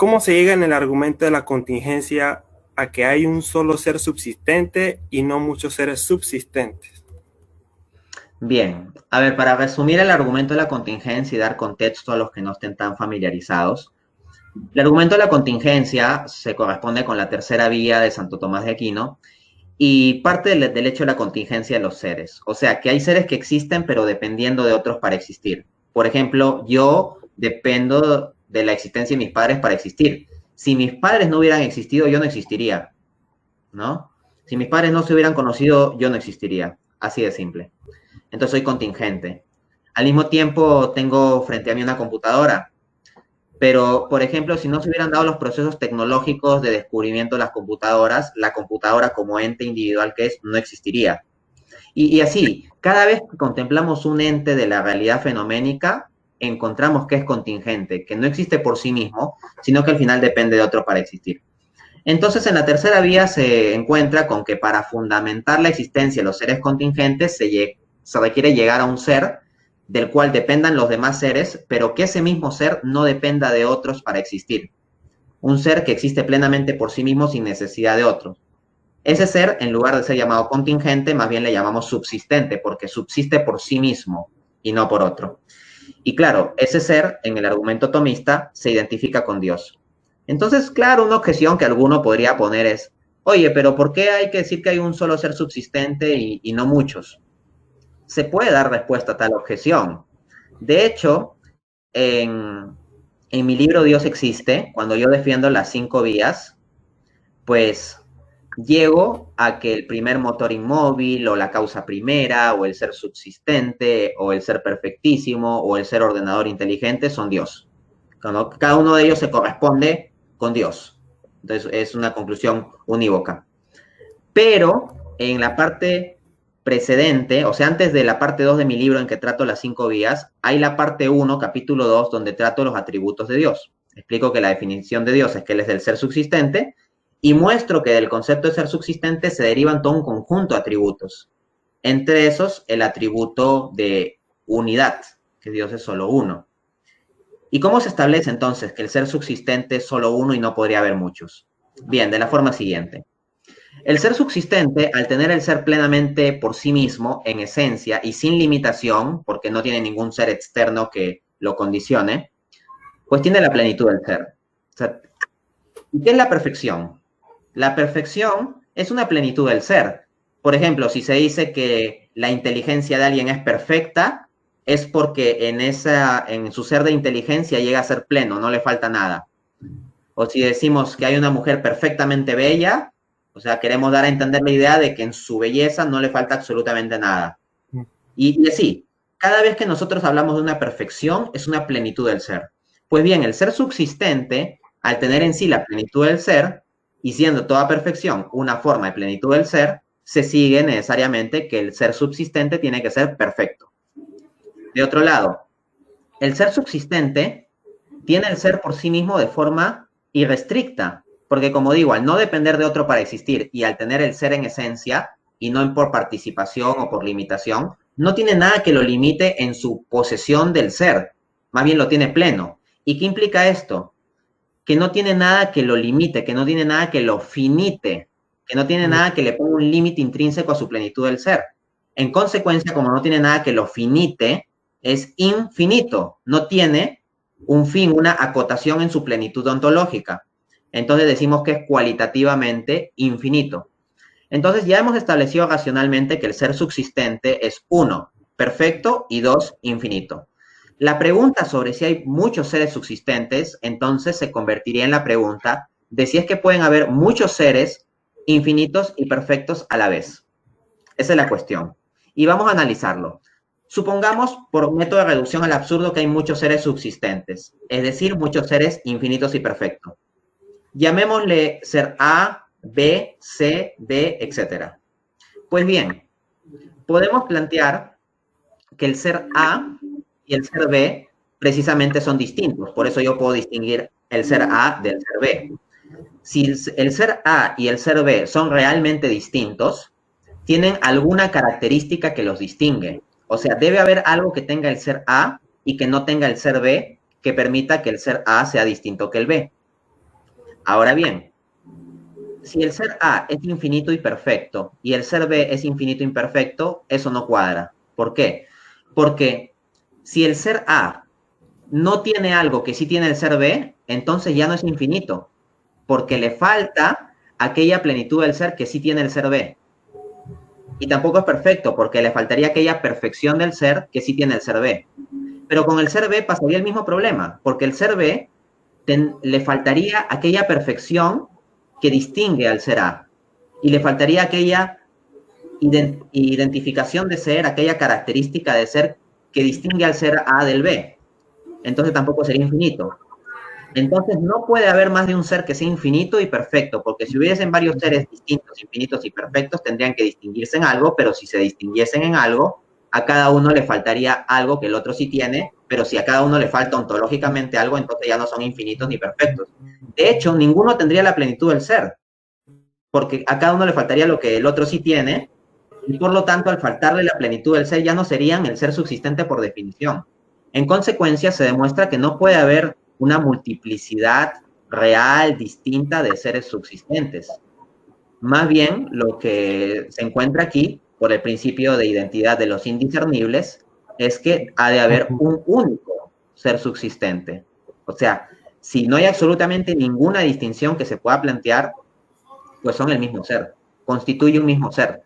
¿Cómo se llega en el argumento de la contingencia a que hay un solo ser subsistente y no muchos seres subsistentes? Bien, a ver, para resumir el argumento de la contingencia y dar contexto a los que no estén tan familiarizados, el argumento de la contingencia se corresponde con la tercera vía de Santo Tomás de Aquino y parte del hecho de la contingencia de los seres. O sea, que hay seres que existen pero dependiendo de otros para existir. Por ejemplo, yo dependo de la existencia de mis padres para existir. Si mis padres no hubieran existido, yo no existiría, ¿no? Si mis padres no se hubieran conocido, yo no existiría. Así de simple. Entonces soy contingente. Al mismo tiempo tengo frente a mí una computadora, pero por ejemplo, si no se hubieran dado los procesos tecnológicos de descubrimiento de las computadoras, la computadora como ente individual que es no existiría. Y así, cada vez que contemplamos un ente de la realidad fenoménica, encontramos que es contingente, que no existe por sí mismo, sino que al final depende de otro para existir. Entonces, en la tercera vía se encuentra con que para fundamentar la existencia de los seres contingentes se requiere llegar a un ser del cual dependan los demás seres, pero que ese mismo ser no dependa de otros para existir. Un ser que existe plenamente por sí mismo sin necesidad de otros. Ese ser, en lugar de ser llamado contingente, más bien le llamamos subsistente, porque subsiste por sí mismo y no por otro. Y claro, ese ser, en el argumento tomista, se identifica con Dios. Entonces, claro, una objeción que alguno podría poner es, oye, pero ¿por qué hay que decir que hay un solo ser subsistente y no muchos? Se puede dar respuesta a tal objeción. De hecho, en mi libro Dios existe, cuando yo defiendo las 5 vías, pues llego a que el primer motor inmóvil o la causa primera o el ser subsistente o el ser perfectísimo o el ser ordenador inteligente son Dios. Cada uno de ellos se corresponde con Dios. Entonces es una conclusión unívoca. Pero en la parte precedente, o sea, antes de la parte 2 de mi libro en que trato las 5 vías, hay la parte 1, capítulo 2, donde trato los atributos de Dios. Explico que la definición de Dios es que Él es el ser subsistente y muestro que del concepto de ser subsistente se derivan todo un conjunto de atributos. Entre esos, el atributo de unidad, que Dios es solo uno. ¿Y cómo se establece entonces que el ser subsistente es solo uno y no podría haber muchos? Bien, de la forma siguiente. El ser subsistente, al tener el ser plenamente por sí mismo, en esencia y sin limitación, porque no tiene ningún ser externo que lo condicione, pues tiene la plenitud del ser. O sea, ¿y qué es la perfección? La perfección es una plenitud del ser. Por ejemplo, si se dice que la inteligencia de alguien es perfecta, es porque en su ser de inteligencia llega a ser pleno, no le falta nada. O si decimos que hay una mujer perfectamente bella, o sea, queremos dar a entender la idea de que en su belleza no le falta absolutamente nada. Y así, cada vez que nosotros hablamos de una perfección, es una plenitud del ser. Pues bien, el ser subsistente, al tener en sí la plenitud del ser, y siendo toda perfección una forma de plenitud del ser, se sigue necesariamente que el ser subsistente tiene que ser perfecto. De otro lado, el ser subsistente tiene el ser por sí mismo de forma irrestricta, porque como digo, al no depender de otro para existir y al tener el ser en esencia y no por participación o por limitación, no tiene nada que lo limite en su posesión del ser, más bien lo tiene pleno. ¿Y qué implica esto? Que no tiene nada que lo limite, que no tiene nada que lo finite, que no tiene nada que le ponga un límite intrínseco a su plenitud del ser. En consecuencia, como no tiene nada que lo finite, es infinito, no tiene un fin, una acotación en su plenitud ontológica. Entonces decimos que es cualitativamente infinito. Entonces ya hemos establecido racionalmente que el ser subsistente es 1, perfecto, y 2, infinito. La pregunta sobre si hay muchos seres subsistentes, entonces se convertiría en la pregunta de si es que pueden haber muchos seres infinitos y perfectos a la vez. Esa es la cuestión. Y vamos a analizarlo. Supongamos, por método de reducción al absurdo, que hay muchos seres subsistentes, es decir, muchos seres infinitos y perfectos. Llamémosle ser A, B, C, D, etc. Pues bien, podemos plantear que el ser A y el ser B precisamente son distintos. Por eso yo puedo distinguir el ser A del ser B. Si el ser A y el ser B son realmente distintos, tienen alguna característica que los distingue. O sea, debe haber algo que tenga el ser A y que no tenga el ser B que permita que el ser A sea distinto que el B. Ahora bien, si el ser A es infinito y perfecto y el ser B es infinito e imperfecto, eso no cuadra. ¿Por qué? Porque si el ser A no tiene algo que sí tiene el ser B, entonces ya no es infinito, porque le falta aquella plenitud del ser que sí tiene el ser B. Y tampoco es perfecto, porque le faltaría aquella perfección del ser que sí tiene el ser B. Pero con el ser B pasaría el mismo problema, porque el ser B le faltaría aquella perfección que distingue al ser A. Y le faltaría aquella identificación de ser, aquella característica de ser que distingue al ser A del B. Entonces tampoco sería infinito. Entonces no puede haber más de un ser que sea infinito y perfecto, porque si hubiesen varios seres distintos, infinitos y perfectos, tendrían que distinguirse en algo, pero si se distinguiesen en algo, a cada uno le faltaría algo que el otro sí tiene, pero si a cada uno le falta ontológicamente algo, entonces ya no son infinitos ni perfectos. De hecho, ninguno tendría la plenitud del ser, porque a cada uno le faltaría lo que el otro sí tiene, y por lo tanto, al faltarle la plenitud del ser, ya no serían el ser subsistente por definición. En consecuencia, se demuestra que no puede haber una multiplicidad real, distinta de seres subsistentes. Más bien, lo que se encuentra aquí, por el principio de identidad de los indiscernibles, es que ha de haber un único ser subsistente. O sea, si no hay absolutamente ninguna distinción que se pueda plantear, pues son el mismo ser, constituye un mismo ser.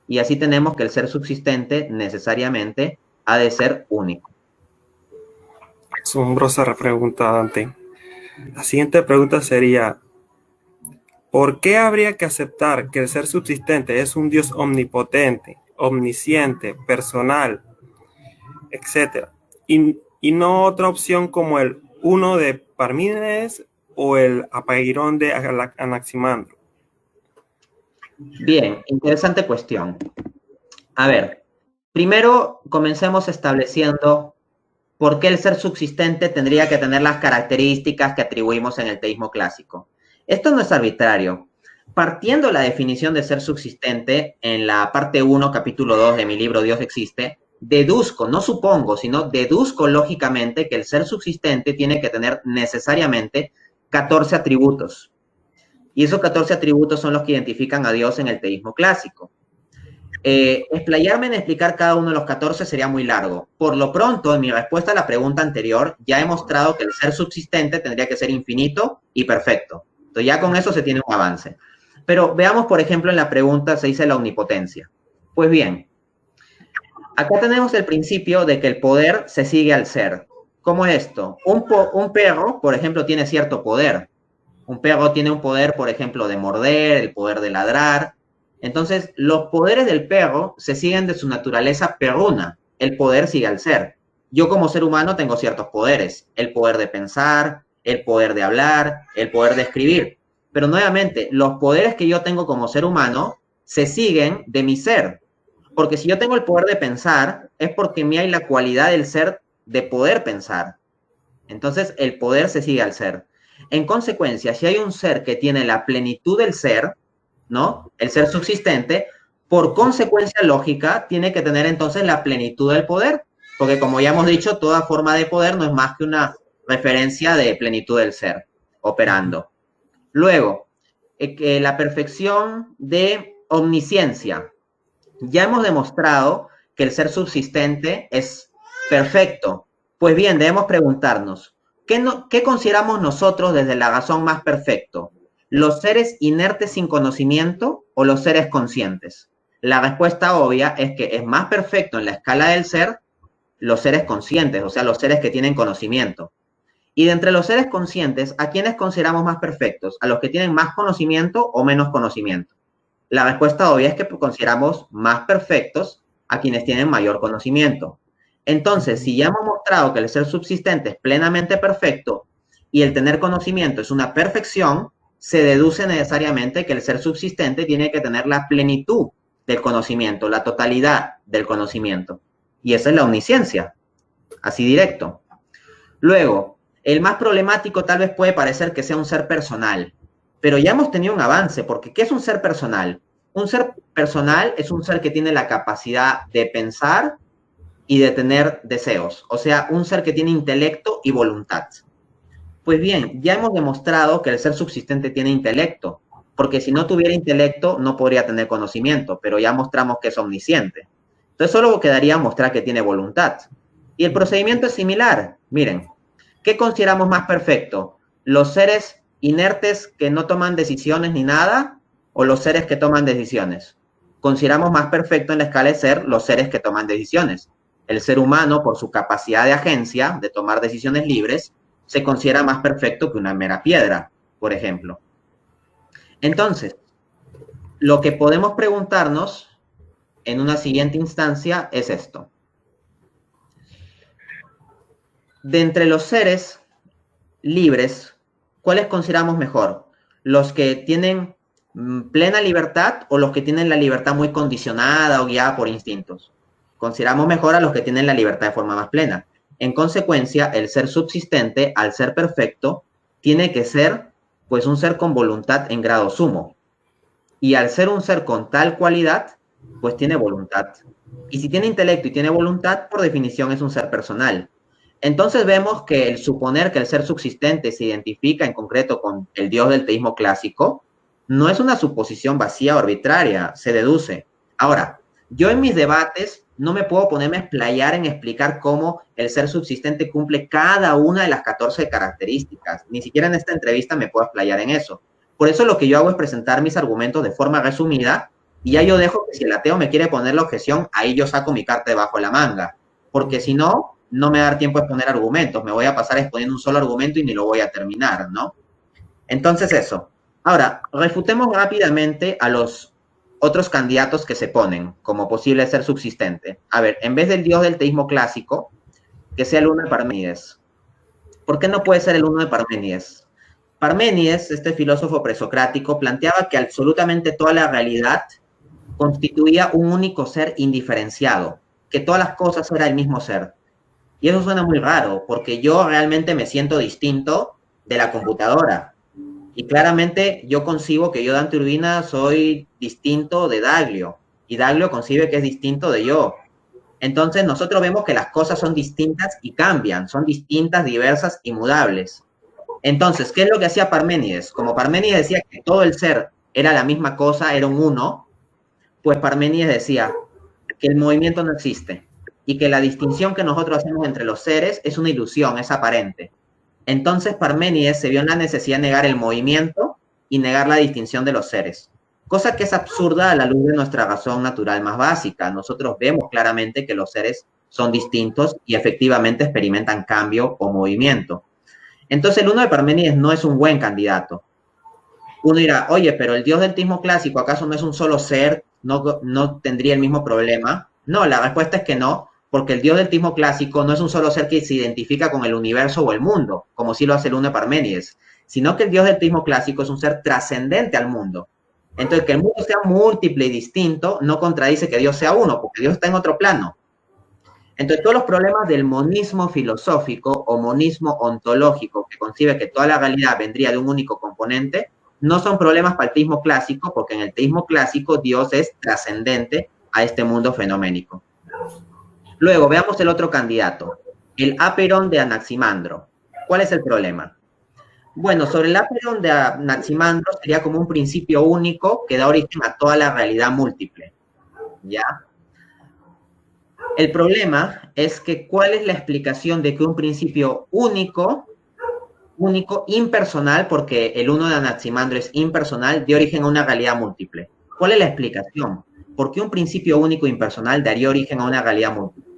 Y así tenemos que el ser subsistente necesariamente ha de ser único. Asombrosa pregunta, Dante. La siguiente pregunta sería, ¿por qué habría que aceptar que el ser subsistente es un Dios omnipotente, omnisciente, personal, etcétera, y no otra opción como el uno de Parménides o el Apairón de Anaximandro? Bien, interesante cuestión. A ver, primero comencemos estableciendo por qué el ser subsistente tendría que tener las características que atribuimos en el teísmo clásico. Esto no es arbitrario. Partiendo la definición de ser subsistente en la parte 1, capítulo 2 de mi libro Dios existe, deduzco, no supongo, sino deduzco lógicamente que el ser subsistente tiene que tener necesariamente 14 atributos. Y esos 14 atributos son los que identifican a Dios en el teísmo clásico. Explayarme en explicar cada uno de los 14 sería muy largo. Por lo pronto, en mi respuesta a la pregunta anterior, ya he mostrado que el ser subsistente tendría que ser infinito y perfecto. Entonces ya con eso se tiene un avance. Pero veamos, por ejemplo, en la pregunta se dice la omnipotencia. Pues bien, acá tenemos el principio de que el poder se sigue al ser. ¿Cómo es esto? Un perro, por ejemplo, tiene cierto poder. Un perro tiene un poder, por ejemplo, de morder, el poder de ladrar. Entonces, los poderes del perro se siguen de su naturaleza perruna. El poder sigue al ser. Yo como ser humano tengo ciertos poderes. El poder de pensar, el poder de hablar, el poder de escribir. Pero nuevamente, los poderes que yo tengo como ser humano se siguen de mi ser. Porque si yo tengo el poder de pensar, es porque en mí hay la cualidad del ser de poder pensar. Entonces, el poder se sigue al ser. En consecuencia, si hay un ser que tiene la plenitud del ser, ¿no? El ser subsistente, por consecuencia lógica, tiene que tener entonces la plenitud del poder, porque como ya hemos dicho, toda forma de poder no es más que una referencia de plenitud del ser operando. Luego, la perfección de omnisciencia. Ya hemos demostrado que el ser subsistente es perfecto. Pues bien, debemos preguntarnos, ¿qué consideramos nosotros desde la razón más perfecto? ¿Los seres inertes sin conocimiento o los seres conscientes? La respuesta obvia es que es más perfecto en la escala del ser los seres conscientes, o sea, los seres que tienen conocimiento. Y de entre los seres conscientes, ¿a quiénes consideramos más perfectos? ¿A los que tienen más conocimiento o menos conocimiento? La respuesta obvia es que consideramos más perfectos a quienes tienen mayor conocimiento. Entonces, si ya hemos mostrado que el ser subsistente es plenamente perfecto y el tener conocimiento es una perfección, se deduce necesariamente que el ser subsistente tiene que tener la plenitud del conocimiento, la totalidad del conocimiento. Y esa es la omnisciencia, así directo. Luego, el más problemático tal vez puede parecer que sea un ser personal, pero ya hemos tenido un avance, porque ¿qué es un ser personal? Un ser personal es un ser que tiene la capacidad de pensar y de tener deseos, o sea, un ser que tiene intelecto y voluntad. Pues bien, ya hemos demostrado que el ser subsistente tiene intelecto, porque si no tuviera intelecto no podría tener conocimiento, pero ya mostramos que es omnisciente. Entonces solo quedaría mostrar que tiene voluntad. Y el procedimiento es similar. Miren, ¿qué consideramos más perfecto? ¿Los seres inertes que no toman decisiones ni nada o los seres que toman decisiones? Consideramos más perfecto en la escala de ser los seres que toman decisiones. El ser humano, por su capacidad de agencia, de tomar decisiones libres, se considera más perfecto que una mera piedra, por ejemplo. Entonces, lo que podemos preguntarnos en una siguiente instancia es esto. De entre los seres libres, ¿cuáles consideramos mejor? ¿Los que tienen plena libertad o los que tienen la libertad muy condicionada o guiada por instintos? Consideramos mejor a los que tienen la libertad de forma más plena. En consecuencia, el ser subsistente, al ser perfecto, tiene que ser pues un ser con voluntad en grado sumo. Y al ser un ser con tal cualidad, pues tiene voluntad. Y si tiene intelecto y tiene voluntad, por definición es un ser personal. Entonces vemos que el suponer que el ser subsistente se identifica en concreto con el dios del teísmo clásico no es una suposición vacía o arbitraria, se deduce. Ahora, yo en mis debates no me puedo ponerme a explayar en explicar cómo el ser subsistente cumple cada una de las 14 características. Ni siquiera en esta entrevista me puedo explayar en eso. Por eso lo que yo hago es presentar mis argumentos de forma resumida y ya yo dejo que si el ateo me quiere poner la objeción, ahí yo saco mi carta debajo de la manga. Porque si no, no me va a dar tiempo de exponer argumentos. Me voy a pasar exponiendo un solo argumento y ni lo voy a terminar, ¿no? Entonces eso. Ahora, refutemos rápidamente a los otros candidatos que se ponen como posible ser subsistente. A ver, en vez del dios del teísmo clásico, que sea el uno de Parménides. ¿Por qué no puede ser el uno de Parménides? Parménides, este filósofo presocrático, planteaba que absolutamente toda la realidad constituía un único ser indiferenciado, que todas las cosas eran el mismo ser. Y eso suena muy raro, porque yo realmente me siento distinto de la computadora. Y claramente yo concibo que yo, Dante Urbina, soy distinto de Daglio. Y Daglio concibe que es distinto de yo. Entonces nosotros vemos que las cosas son distintas y cambian, son distintas, diversas y mudables. Entonces, ¿qué es lo que hacía Parménides? Como Parménides decía que todo el ser era la misma cosa, era un uno, pues Parménides decía que el movimiento no existe y que la distinción que nosotros hacemos entre los seres es una ilusión, es aparente. Entonces Parménides se vio en la necesidad de negar el movimiento y negar la distinción de los seres, cosa que es absurda a la luz de nuestra razón natural más básica. Nosotros vemos claramente que los seres son distintos y efectivamente experimentan cambio o movimiento. Entonces el uno de Parménides no es un buen candidato. Uno dirá, oye, pero el dios del teísmo clásico, ¿acaso no es un solo ser? ¿No tendría el mismo problema? No, la respuesta es que no, porque el dios del teísmo clásico no es un solo ser que se identifica con el universo o el mundo, como sí lo hace el uno de Parménides, sino que el dios del teísmo clásico es un ser trascendente al mundo. Entonces, que el mundo sea múltiple y distinto no contradice que Dios sea uno, porque Dios está en otro plano. Entonces, todos los problemas del monismo filosófico o monismo ontológico, que concibe que toda la realidad vendría de un único componente, no son problemas para el teísmo clásico, porque en el teísmo clásico Dios es trascendente a este mundo fenoménico. Luego, veamos el otro candidato, el Apeirón de Anaximandro. ¿Cuál es el problema? Bueno, sobre el Apeirón de Anaximandro sería como un principio único que da origen a toda la realidad múltiple, ¿ya? El problema es que ¿cuál es la explicación de que un principio único, impersonal, porque el uno de Anaximandro es impersonal, dé origen a una realidad múltiple? ¿Cuál es la explicación? ¿Por qué un principio único impersonal daría origen a una realidad múltiple?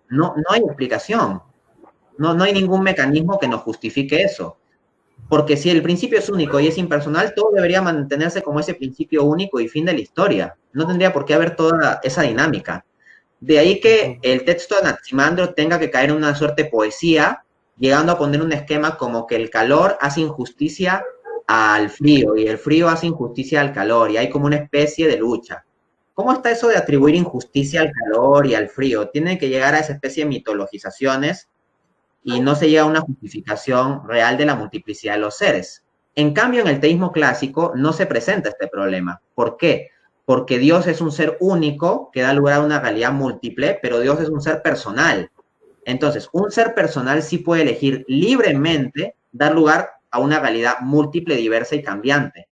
No hay explicación. No hay ningún mecanismo que nos justifique eso. Porque si el principio es único y es impersonal, todo debería mantenerse como ese principio único y fin de la historia. No tendría por qué haber toda esa dinámica. De ahí que el texto de Anaximandro tenga que caer en una suerte de poesía, llegando a poner un esquema como que el calor hace injusticia al frío y el frío hace injusticia al calor y hay como una especie de lucha. ¿Cómo está eso de atribuir injusticia al calor y al frío? Tiene que llegar a esa especie de mitologizaciones y no se llega a una justificación real de la multiplicidad de los seres. En cambio, en el teísmo clásico no se presenta este problema. ¿Por qué? Porque Dios es un ser único que da lugar a una realidad múltiple, pero Dios es un ser personal. Entonces, un ser personal sí puede elegir libremente dar lugar a una realidad múltiple, diversa y cambiante.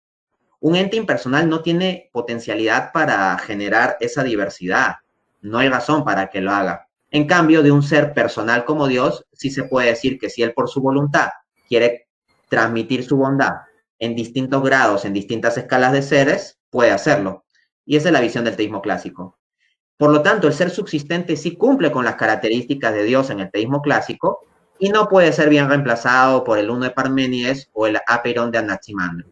Un ente impersonal no tiene potencialidad para generar esa diversidad. No hay razón para que lo haga. En cambio, de un ser personal como Dios, sí se puede decir que si Él por su voluntad quiere transmitir su bondad en distintos grados, en distintas escalas de seres, puede hacerlo. Y esa es la visión del teísmo clásico. Por lo tanto, el ser subsistente sí cumple con las características de Dios en el teísmo clásico y no puede ser bien reemplazado por el uno de Parménides o el Apeiron de Anaximandro.